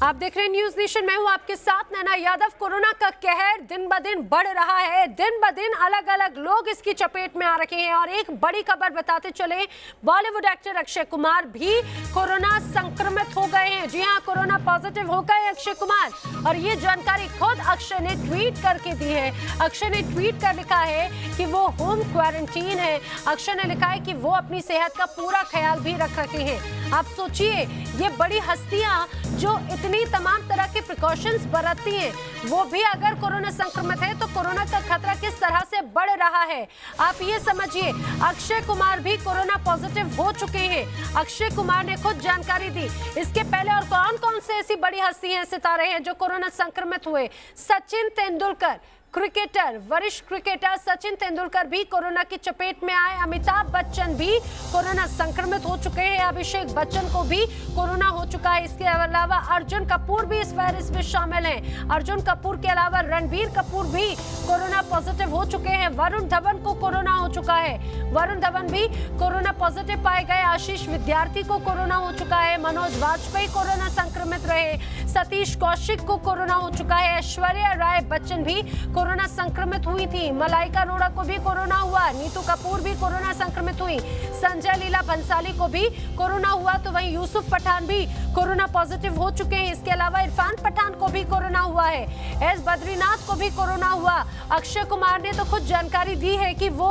आप देख रहे हैं न्यूज नेशन। मैं हूं आपके साथ नैना यादव। कोरोना का कहर दिन ब दिन बढ़ रहा है। दिन ब दिन अलग अलग लोग इसकी चपेट में आ रखे हैं और एक बड़ी खबर बताते चले, बॉलीवुड एक्टर अक्षय कुमार भी कोरोना संक्रमित हो गए हैं। जी हां, कोरोना पॉजिटिव हो गए अक्षय कुमार और ये जानकारी खुद अक्षय ने ट्वीट करके दी है। अक्षय ने ट्वीट कर लिखा है कि वो होम क्वारंटीन है। अक्षय ने लिखा है कि वो अपनी सेहत का पूरा ख्याल भी रख रहे हैं। आप सोचिए, ये बड़ी हस्तियां जो इतनी तमाम तरह के प्रिकॉशंस बरतती हैं, वो भी अगर कोरोना संक्रमित है तो कोरोना का खतरा किस तरह से बढ़ रहा है आप ये समझिए। अक्षय कुमार भी कोरोना पॉजिटिव हो चुके हैं। अक्षय कुमार ने खुद जानकारी दी। इसके पहले और कौन कौन से ऐसी बड़ी हस्ती हैं, सितारे हैं जो कोरोना संक्रमित हुए? सचिन तेंदुलकर, क्रिकेटर, वरिष्ठ क्रिकेटर सचिन तेंदुलकर भी कोरोना की चपेट में आए। अमिताभ बच्चन भी कोरोना संक्रमित हो चुके हैं। अभिषेक बच्चन को भी कोरोना हो चुका है। इसके अलावा अर्जुन कपूर भी इस वायरस में शामिल हैं। अर्जुन कपूर के अलावा रणबीर कपूर भी कोरोना पॉजिटिव हो चुके हैं। वरुण धवन को कोरोना हो चुका है। वरुण धवन भी कोरोना पॉजिटिव पाए गए। आशीष विद्यार्थी को कोरोना हो चुका है। मनोज वाजपेयी कोरोना संक्रमित रहे। सतीश कौशिक को कोरोना हो चुका है। ऐश्वर्या राय बच्चन भी कोरोना संक्रमित हुई थी। मलाइका अरोड़ा को भी कोरोना हुआ। नीतू कपूर भी कोरोना संक्रमित हुई। संजय लीला भंसाली को भी कोरोना हुआ। तो वहीं यूसुफ पठान भी कोरोना पॉजिटिव हो चुके हैं। इसके अलावा इरफान पठान को भी कोरोना हुआ है। एस बद्रीनाथ को भी कोरोना हुआ। अक्षय कुमार ने तो खुद जानकारी दी है कि वो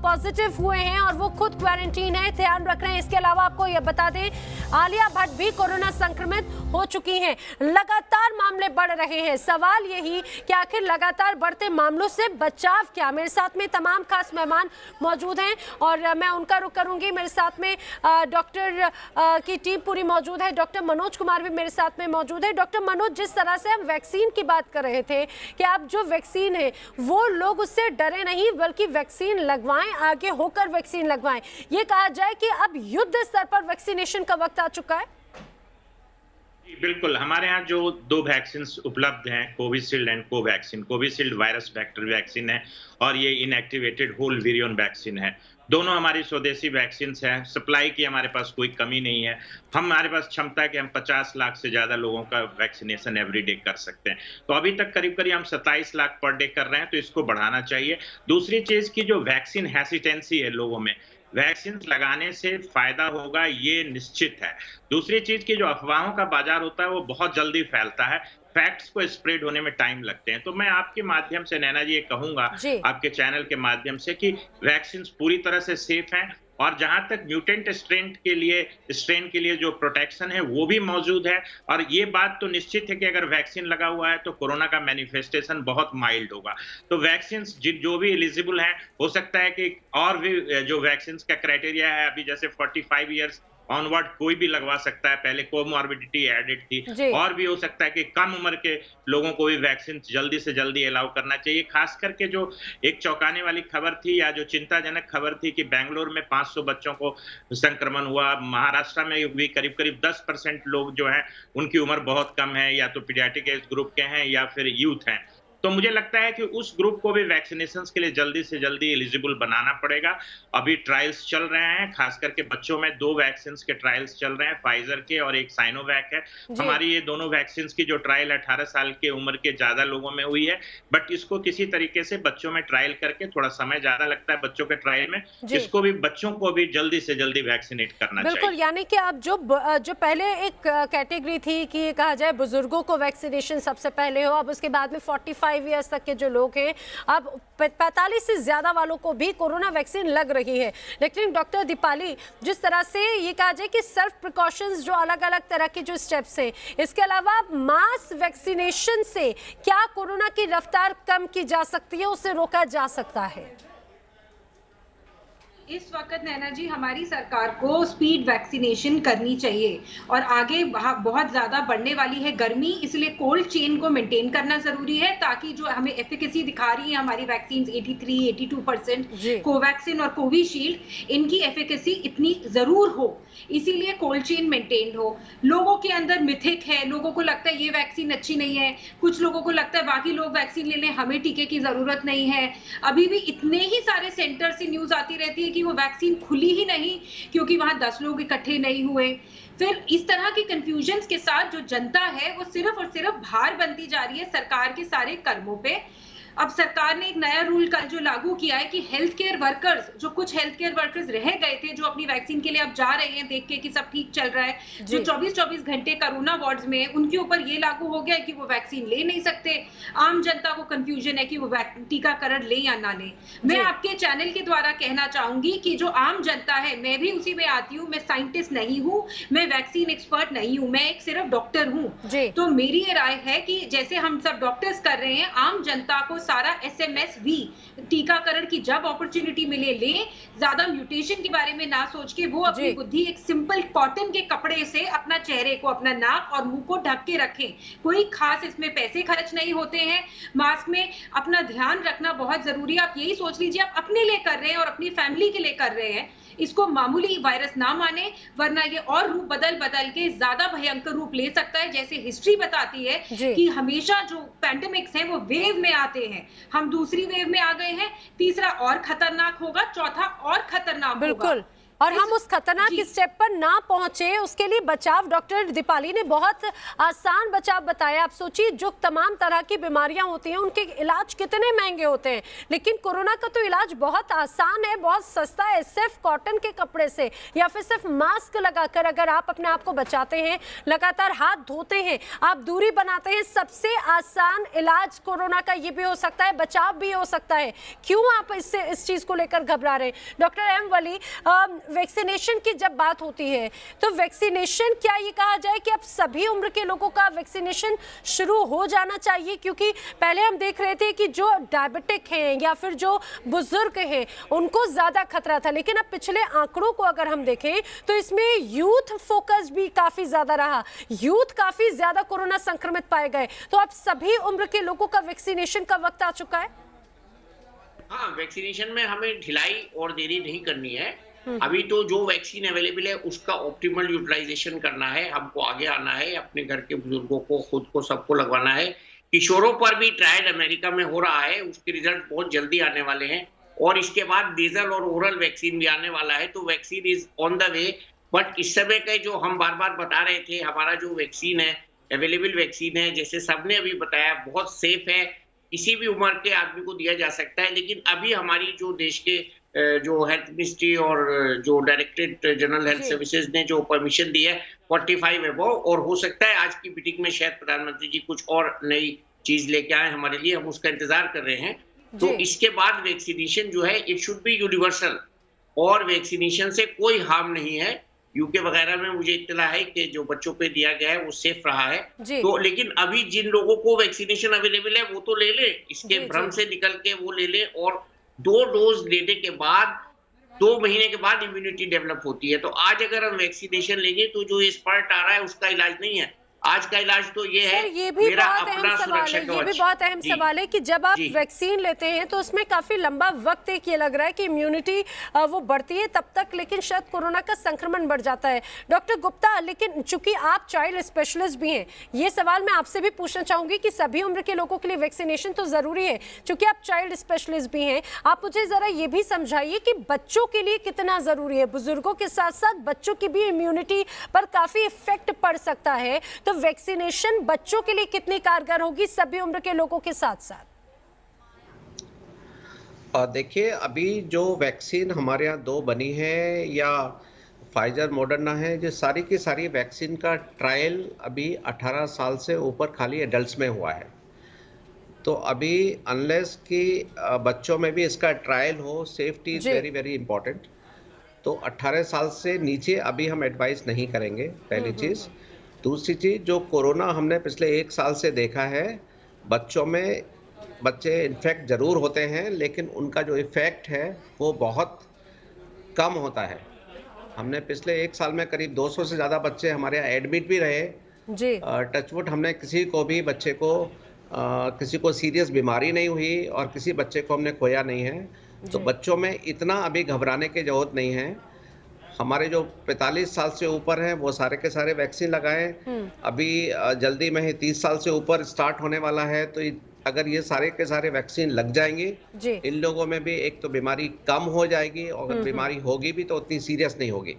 पॉजिटिव हुए हैं और वो खुद क्वारंटीन है, ध्यान रख रहे हैं। इसके अलावा आपको यह बता दें, आलिया भट्ट भी कोरोना संक्रमित हो चुकी हैं। लगातार मामले बढ़ रहे हैं। सवाल यही कि आखिर लगातार बढ़ते मामलों से बचाव क्या? मेरे साथ में तमाम खास मेहमान मौजूद हैं और मैं उनका रुख करूंगी। मेरे साथ में डॉक्टर की टीम पूरी मौजूद है। डॉक्टर मनोज कुमार भी मेरे साथ में मौजूद है। डॉक्टर मनोज, जिस तरह से हम वैक्सीन की बात कर रहे थे कि अब जो वैक्सीन है वो लोग उससे डरे नहीं बल्कि वैक्सीन लगवाएं, आगे होकर वैक्सीन लगवाएं। ये कहा जाए कि अब युद्ध स्तर पर वैक्सीनेशन का वक्त आ चुका है। बिल्कुल, हमारे यहाँ जो 2 वैक्सीन उपलब्ध हैं, Covishield and Covaxin. Covishield virus vector vaccine है और ये इनएक्टिवेटेड होल विरियन वैक्सीन है। दोनों हमारी स्वदेशी वैक्सीन हैं। सप्लाई की हमारे पास कोई कमी नहीं है। हमारे पास क्षमता है कि हम 50 लाख से ज्यादा लोगों का वैक्सीनेशन एवरीडे कर सकते हैं। तो अभी तक करीब करीब हम 27 लाख पर डे कर रहे हैं, तो इसको बढ़ाना चाहिए। दूसरी चीज की जो वैक्सीन हेसिटेंसी है लोगों में, वैक्सीन लगाने से फायदा होगा ये निश्चित है। दूसरी चीज की जो अफवाहों का बाजार होता है वो बहुत जल्दी फैलता है। फैक्ट्स को स्प्रेड होने में टाइम लगते हैं। तो मैं आपके माध्यम से नैना जी ये कहूंगा, आपके चैनल के माध्यम से, कि वैक्सीन पूरी तरह से सेफ हैं और जहां तक म्यूटेंट स्ट्रेन के लिए जो प्रोटेक्शन है वो भी मौजूद है। और ये बात तो निश्चित है कि अगर वैक्सीन लगा हुआ है तो कोरोना का मैनिफेस्टेशन बहुत माइल्ड होगा। तो वैक्सीन जो भी एलिजिबल है, हो सकता है कि और भी जो वैक्सीन का क्राइटेरिया है, अभी जैसे 45 ईयर्स ऑनवर्ड कोई भी लगवा सकता है। पहले कोमॉर्बिडिटी एडेड थी, और भी हो सकता है कि कम उम्र के लोगों को भी वैक्सीन जल्दी से जल्दी अलाउ करना चाहिए। खास करके जो एक चौंकाने वाली खबर थी या जो चिंताजनक खबर थी कि बेंगलोर में 500 बच्चों को संक्रमण हुआ। महाराष्ट्र में भी करीब करीब 10% लोग जो हैं उनकी उम्र बहुत कम है, या तो पीडियाट्रिक एज ग्रुप के हैं या फिर यूथ हैं। तो मुझे लगता है कि उस ग्रुप को भी वैक्सीनेशन के लिए जल्दी से जल्दी एलिजिबल बनाना पड़ेगा। अभी ट्रायल्स चल रहे हैं, खास करके बच्चों में 2 वैक्सीन के ट्रायल्स चल रहे हैं, फाइजर के और एक साइनोवैक है। हमारी ये दोनों वैक्सीन की जो ट्रायल 18 साल की उम्र के ज्यादा लोगों में हुई है, बट इसको किसी तरीके से बच्चों में ट्रायल करके, थोड़ा समय ज्यादा लगता है बच्चों के ट्रायल में, इसको भी बच्चों को भी जल्दी से जल्दी वैक्सीनेट करना चाहिए। बिल्कुल, यानी कि अब जो पहले एक कैटेगरी थी कि कहा जाए बुजुर्गों को वैक्सीनेशन सबसे पहले हो, अब उसके बाद में 45 ईयर्स तक के जो लोग हैं, अब 45 से ज्यादा वालों को भी कोरोना वैक्सीन लग रही है। लेकिन डॉक्टर दीपाली, जिस तरह से ये कहा जाए कि सेल्फ प्रिकॉशंस, जो अलग अलग तरह के जो स्टेप्स हैं, इसके अलावा मास वैक्सीनेशन से क्या कोरोना की रफ्तार कम की जा सकती है, उसे रोका जा सकता है? इस वक्त नैना जी, हमारी सरकार को स्पीड वैक्सीनेशन करनी चाहिए और आगे बहुत ज्यादा बढ़ने वाली है गर्मी, इसलिए कोल्ड चेन को मेंटेन करना जरूरी है ताकि जो हमें एफिकेसी दिखा रही है हमारी वैक्सीन 83-82% कोवैक्सीन और कोविशील्ड, इनकी एफिकेसी इतनी जरूर हो। इसीलिए कोल्ड चेन मेंटेन हो। लोगों के अंदर मिथिक है, लोगों को लगता है ये वैक्सीन अच्छी नहीं है, कुछ लोगों को लगता है बाकी लोग वैक्सीन ले लें, हमें टीके की जरूरत नहीं है। अभी भी इतने ही सारे सेंटर से न्यूज आती रहती है कि वो वैक्सीन खुली ही नहीं क्योंकि वहां 10 लोग इकट्ठे नहीं हुए। फिर इस तरह की कंफ्यूजन्स के साथ जो जनता है वो सिर्फ और सिर्फ भार बनती जा रही है सरकार के सारे कर्मों पे। अब सरकार ने एक नया रूल कल जो लागू किया है कि हेल्थ केयर वर्कर्स, जो कुछ हेल्थ केयर वर्कर्स रह गए थे, जो अपनी वैक्सीन के लिए अब जा रहे हैं देख के कि सब ठीक चल रहा है, जो 24-24 घंटे कोरोना वार्ड्स में, उनके ऊपर ये लागू हो गया है कि वो वैक्सीन ले नहीं सकते। आम जनता को कंफ्यूजन है कि वो टीकाकरण ले या ना ले। मैं आपके चैनल के द्वारा कहना चाहूंगी कि जो आम जनता है, मैं भी उसी में आती हूँ, मैं साइंटिस्ट नहीं हूँ, मैं वैक्सीन एक्सपर्ट नहीं हूँ, मैं एक सिर्फ डॉक्टर हूँ। तो मेरी ये राय है कि जैसे हम सब डॉक्टर्स कर रहे हैं, आम जनता को सारा SMS भी टीकाकरण की जब अपॉर्चुनिटी मिले लें, ज्यादा म्यूटेशन के बारे में ना सोच के वो अपनी बुद्धि एक सिंपल कॉटन के कपड़े से अपना चेहरे को, अपना नाक और मुंह को ढक के रखें। कोई खास इसमें पैसे खर्च नहीं होते हैं। मास्क में अपना ध्यान रखना बहुत जरूरी है। आप यही सोच लीजिए आप अपने लिए कर रहे हैं और अपनी फैमिली के लिए कर रहे हैं। इसको मामूली वायरस ना माने, वरना ये और रूप बदल बदल के ज्यादा भयंकर रूप ले सकता है। जैसे हिस्ट्री बताती है कि हमेशा जो पैंडेमिक्स हैं वो वेव में आते हैं। हम दूसरी वेव में आ गए हैं, तीसरा और खतरनाक होगा, चौथा और खतरनाक होगा। और हम उस खतरनाक स्टेप पर ना पहुंचे, उसके लिए बचाव डॉक्टर दीपाली ने बहुत आसान बचाव बताया। आप सोचिए, जो तमाम तरह की बीमारियां होती हैं उनके इलाज कितने महंगे होते हैं, लेकिन कोरोना का तो इलाज बहुत आसान है, बहुत सस्ता है। सिर्फ कॉटन के कपड़े से या फिर सिर्फ मास्क लगाकर अगर आप अपने आप को बचाते हैं, लगातार हाथ धोते हैं, आप दूरी बनाते हैं, सबसे आसान इलाज कोरोना का ये भी हो सकता है, बचाव भी हो सकता है। क्यों आप इस चीज को लेकर घबरा रहे हैं? डॉक्टर एम वली, वैक्सीनेशन की जब बात होती है तो वैक्सीनेशन, क्या ये कहा जाए कि अब सभी उम्र के लोगों का वैक्सीनेशन शुरू हो जाना चाहिए? क्योंकि पहले हम देख रहे थे कि जो डायबिटिक हैं या फिर जो बुजुर्ग हैं उनको ज्यादा खतरा था, लेकिन अब पिछले आंकड़ों को अगर हम देखें तो इसमें यूथ फोकस भी काफी ज्यादा रहा, यूथ काफी ज्यादा कोरोना संक्रमित पाए गए। तो अब सभी उम्र के लोगों का वैक्सीनेशन का वक्त आ चुका है। हाँ, वैक्सीनेशन में हमें ढिलाई और देरी नहीं करनी है। अभी तो जो वैक्सीन अवेलेबल है उसका ऑप्टिमल यूटिलाइजेशन करना है, हमको आगे आना है, अपने घर के बुजुर्गों को, खुद को, सबको लगवाना है। किशोरों पर भी ट्रायल अमेरिका में हो रहा है, उसके रिजल्ट बहुत जल्दी आने वाले हैं और इसके बाद नेजल और ओरल वैक्सीन भी आने वाला है। तो vaccine is on the way. But इस समय के जो हम बार बार बता रहे थे, हमारा जो वैक्सीन है, अवेलेबल वैक्सीन है, जैसे सबने अभी बताया, बहुत सेफ है, किसी भी उम्र के आदमी को दिया जा सकता है। लेकिन अभी हमारी जो देश के जो हेल्थ मिनिस्ट्री और जो डायरेक्टरेट जनरल हेल्थ सर्विसेज ने जो परमिशन दी है 45 एबव, और हो सकता है आज की मीटिंग में शायद प्रधानमंत्री जी कुछ और नई चीज लेके आए हमारे लिए, हम उसका इंतजार कर रहे हैं। तो इसके बाद वैक्सीनेशन जो है इट शुड बी यूनिवर्सल, और वैक्सीनेशन से कोई हार्म नहीं है। यूके वगैरह में मुझे इत्तला है कि जो बच्चों पे दिया गया है वो सेफ रहा है। तो लेकिन अभी जिन लोगों को वैक्सीनेशन अवेलेबल है वो तो ले ले, इसके भ्रम से निकल के वो ले ले, और 2 डोज लेने के बाद 2 महीने के बाद इम्यूनिटी डेवलप होती है। तो आज अगर हम वैक्सीनेशन लेंगे तो जो ये स्पार्ट आ रहा है उसका इलाज नहीं है। आज का इलाज तो ये है, ये भी मेरा बहुत अपना अहम सवाल है, ये भी बहुत अहम सवाल है कि जब आप वैक्सीन लेते हैं तो उसमें काफी लंबा वक्त एक ये लग रहा है कि इम्यूनिटी वो बढ़ती है तब तक, लेकिन शायद कोरोना का संक्रमण बढ़ जाता है। डॉक्टर गुप्ता, लेकिन चूंकि आप चाइल्ड स्पेशलिस्ट भी हैं, ये सवाल मैं आपसे भी पूछना चाहूंगी कि सभी उम्र के लोगों के लिए वैक्सीनेशन तो जरूरी है, चूंकि आप चाइल्ड स्पेशलिस्ट भी हैं, आप मुझे जरा ये भी समझाइए कि बच्चों के लिए कितना जरूरी है? बुजुर्गों के साथ साथ बच्चों की भी इम्यूनिटी पर काफी इफेक्ट पड़ सकता है, तो वैक्सीनेशन बच्चों के लिए कितनी कारगर होगी सभी उम्र के लोगों के साथ साथ? देखिए, अभी जो वैक्सीन हमारे यहाँ 2 बनी है, या फाइजर मॉडर्ना है, जो सारी की सारी वैक्सीन का ट्रायल अभी 18 साल से ऊपर खाली एडल्ट्स में हुआ है। तो अभी अनलेस कि बच्चों में भी इसका ट्रायल हो, safety is very very important. तो 18 साल से नीचे अभी हम एडवाइस नहीं करेंगे, पहली चीज़। दूसरी चीज़, जो कोरोना हमने पिछले 1 साल से देखा है, बच्चे इन्फेक्ट ज़रूर होते हैं, लेकिन उनका जो इफ़ेक्ट है वो बहुत कम होता है। हमने पिछले 1 साल में करीब 200 से ज़्यादा बच्चे हमारे यहाँ एडमिट भी रहे जी। टचवुड हमने किसी को भी बच्चे को किसी को सीरियस बीमारी नहीं हुई और किसी बच्चे को हमने खोया नहीं है। तो बच्चों में इतना अभी घबराने की जरूरत नहीं है। हमारे जो 45 साल से ऊपर हैं वो सारे के सारे वैक्सीन लगाएं। अभी जल्दी में ही 30 साल से ऊपर स्टार्ट होने वाला है, तो अगर ये सारे के सारे वैक्सीन लग जाएंगे, इन लोगों में भी एक तो बीमारी कम हो जाएगी, और अगर बीमारी होगी भी तो उतनी सीरियस नहीं होगी।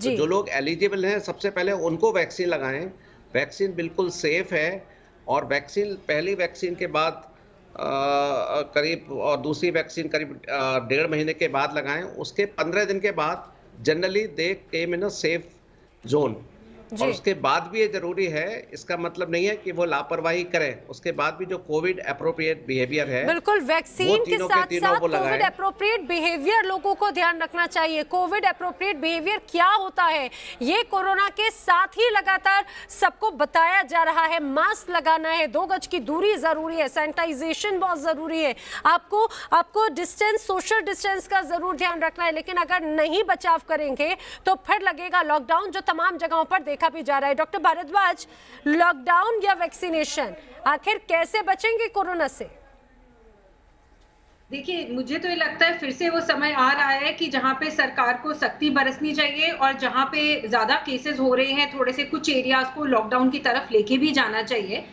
जी। जो लोग एलिजिबल हैं सबसे पहले उनको वैक्सीन लगाएं। वैक्सीन बिल्कुल सेफ है और वैक्सीन पहली वैक्सीन के बाद करीब और दूसरी वैक्सीन करीब 1.5 महीने के बाद लगाएं। उसके 15 दिन के बाद generally they came in a safe zone. और उसके बाद भी ये जरूरी है, इसका मतलब नहीं है कि वो लापरवाही करें, उसके बाद भी जो कोविड एप्रोप्रिएट बिहेवियर है, बिल्कुल वैक्सीन के साथ साथ कोविड एप्रोप्रिएट बिहेवियर लोगों को ध्यान रखना चाहिए। कोविड एप्रोप्रिएट बिहेवियर क्या होता है ये कोरोना के साथ ही लगातार सबको बताया जा रहा है। मास्क लगाना है, 2 गज की दूरी जरूरी है, सैनिटाइजेशन बहुत जरूरी है, आपको डिस्टेंस, सोशल डिस्टेंस का जरूर ध्यान रखना है। लेकिन अगर नहीं बचाव करेंगे तो फिर लगेगा लॉकडाउन, जो तमाम जगहों पर देखा भी जा रहा है। डॉक्टर भारद्वाज, लॉकडाउन या वैक्सीनेशन, आखिर कैसे बचेंगे कोरोना से? देखिए, मुझे तो ये लगता है फिर से वो समय आ रहा है कि जहाँ पे सरकार को सख्ती बरतनी चाहिए और जहाँ पे ज्यादा केसेस हो रहे हैं थोड़े से कुछ एरियाज को लॉकडाउन की तरफ लेके भी जाना चाहिए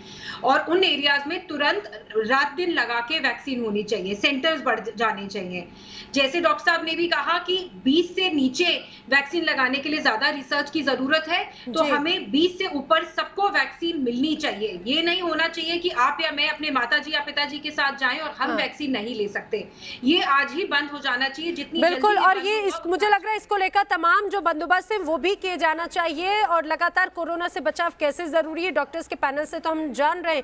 और उन एरियाज में तुरंत रात दिन लगा के वैक्सीन होनी चाहिए, सेंटर्स बढ़ जाने चाहिए। जैसे डॉक्टर साहब ने भी कहा कि 20 से नीचे वैक्सीन लगाने के लिए ज्यादा रिसर्च की जरूरत है, तो हमें 20 से ऊपर सबको वैक्सीन मिलनी चाहिए। ये नहीं होना चाहिए कि आप या मैं अपने माताजी या पिताजी के साथ जाएं और हम वैक्सीन नहीं ले सकते। ये आज ही बंद हो जाना चाहिए जितनी बिल्कुल। और ये मुझे लग रहा है इसको लेकर तमाम जो बंदोबस्त है वो भी किए जाना चाहिए। और लगातार कोरोना से बचाव कैसे जरूरी है डॉक्टर्स के पैनल से तो हम जान रहे हैं,